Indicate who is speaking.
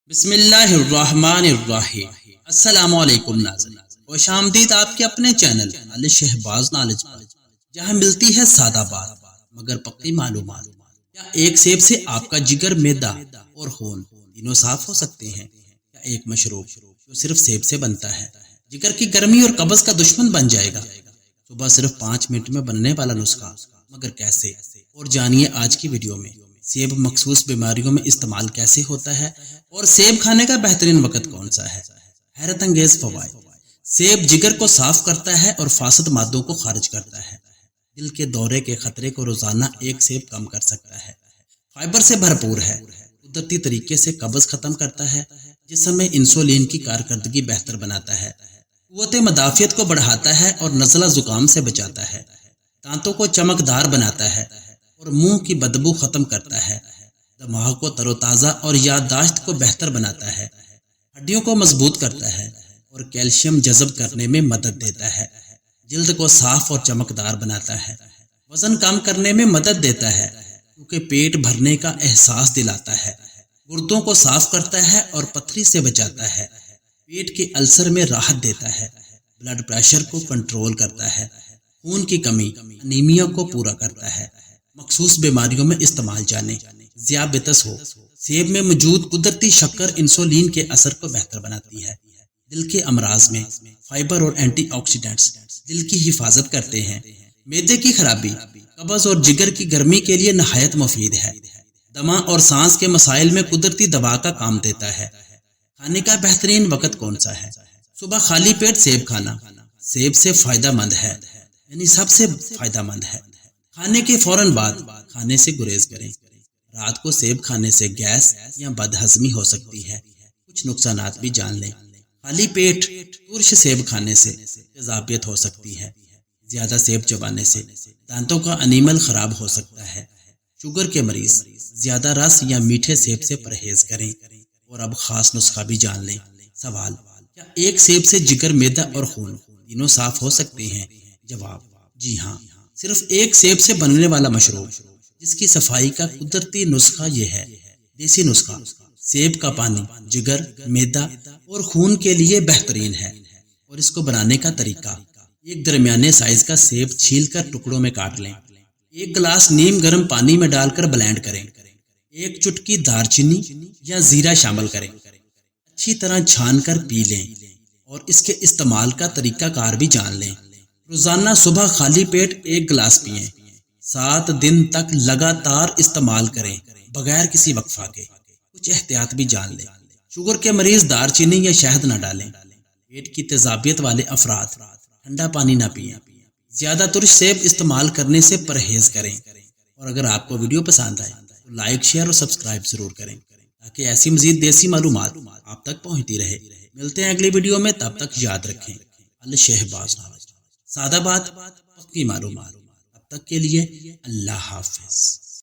Speaker 1: بسم اللہ الرحمن الرحیم۔ السلام علیکم ناظرین، خوش آمدید آپ کے اپنے چینل علی شہباز نالج پر، جہاں ملتی ہے سادہ بات مگر پکی معلومات۔ کیا ایک سیب سے آپ کا جگر، معدہ اور خون تینوں صاف ہو سکتے ہیں؟ کیا ایک مشروب جو صرف سیب سے بنتا ہے جگر کی گرمی اور قبض کا دشمن بن جائے گا؟ صبح صرف 5 منٹ میں بننے والا نسخہ، مگر کیسے؟ اور جانیے آج کی ویڈیو میں سیب مخصوص بیماریوں میں استعمال کیسے ہوتا ہے اور سیب کھانے کا بہترین وقت کون سا ہے۔ حیرت انگیز فوائد۔ سیب جگر کو صاف کرتا ہے اور فاسد مادوں کو خارج کرتا ہے۔ دل کے دورے کے خطرے کو روزانہ ایک سیب کم کر سکتا ہے۔ فائبر سے بھرپور ہے، قدرتی طریقے سے قبض ختم کرتا ہے، جسم میں انسولین کی کارکردگی بہتر بناتا ہے، قوت مدافعت کو بڑھاتا ہے اور نزلہ زکام سے بچاتا ہے، دانتوں کو چمکدار بناتا ہے اور منہ کی بدبو ختم کرتا ہے، دماغ کو تر و تازہ اور یادداشت کو بہتر بناتا ہے، ہڈیوں کو مضبوط کرتا ہے اور کیلشیم جذب کرنے میں مدد دیتا ہے، جلد کو صاف اور چمکدار بناتا ہے، وزن کم کرنے میں مدد دیتا ہے کیونکہ پیٹ بھرنے کا احساس دلاتا ہے، گردوں کو صاف کرتا ہے اور پتھری سے بچاتا ہے، پیٹ کے السر میں راحت دیتا ہے، بلڈ پریشر کو کنٹرول کرتا ہے، خون کی کمی انیمیا کو پورا کرتا ہے۔ مخصوص بیماریوں میں استعمال جانے، ذیابیطس ہو، سیب میں موجود قدرتی شکر انسولین کے اثر کو بہتر بناتی ہے۔ دل کے امراض میں فائبر اور اینٹی آکسیڈنٹس دل کی حفاظت کرتے ہیں۔ معدے کی خرابی، قبض اور جگر کی گرمی کے لیے نہایت مفید ہے۔ دمہ اور سانس کے مسائل میں قدرتی دوا کا کام دیتا ہے۔ کھانے کا بہترین وقت کون سا ہے؟ صبح خالی پیٹ سیب کھانا سیب سے فائدہ مند ہے، یعنی سب سے فائدہ مند ہے۔ کھانے کے فوراً بعد کھانے سے گریز کریں۔ رات کو سیب کھانے سے گیس یا بد ہضمی ہو سکتی ہے۔ کچھ نقصانات بھی جان لیں۔ خالی پیٹ ترش سیب کھانے سے تیزابیت ہو سکتی ہے۔ زیادہ سیب چبانے سے دانتوں کا انیمل خراب ہو سکتا ہے۔ شوگر کے مریض زیادہ رس یا میٹھے سیب سے پرہیز کریں۔ اور اب خاص نسخہ بھی جان لیں۔ سوال: کیا ایک سیب سے جگر، معدہ اور خون تینوں صاف ہو سکتے ہیں؟ جواب: جی ہاں۔ صرف ایک سیب سے بننے والا مشروب جس کی صفائی کا قدرتی نسخہ یہ ہے۔ دیسی نسخہ: سیب کا پانی جگر، معدہ اور خون کے لیے بہترین ہے۔ اور اس کو بنانے کا طریقہ: ایک درمیانے سائز کا سیب چھیل کر ٹکڑوں میں کاٹ لیں۔ ایک گلاس نیم گرم پانی میں ڈال کر بلینڈ کریں۔ ایک چٹکی دار چینی یا زیرہ شامل کریں۔ اچھی طرح چھان کر پی لیں اور اس کے استعمال کا طریقہ کار بھی جان لیں۔ روزانہ صبح خالی پیٹ ایک گلاس پئیں۔ 7 دن تک لگاتار استعمال کریں بغیر کسی وقفہ کے۔ کچھ احتیاط بھی جان لیں۔ شوگر کے مریض دار چینی یا شہد نہ ڈالیں۔ پیٹ کی تیزابیت والے افراد ٹھنڈا پانی نہ پئیں۔ زیادہ ترش سیب استعمال کرنے سے پرہیز کریں۔ اور اگر آپ کو ویڈیو پسند آئے تو لائک، شیئر اور سبسکرائب ضرور کریں تاکہ ایسی مزید دیسی معلومات آپ تک پہنچتی رہے۔ ملتے ہیں اگلی ویڈیو میں، تب تک یاد رکھیں علی شہباز نالج، سادہ بات پکی معلومات۔ اب تک کے لیے اللہ حافظ۔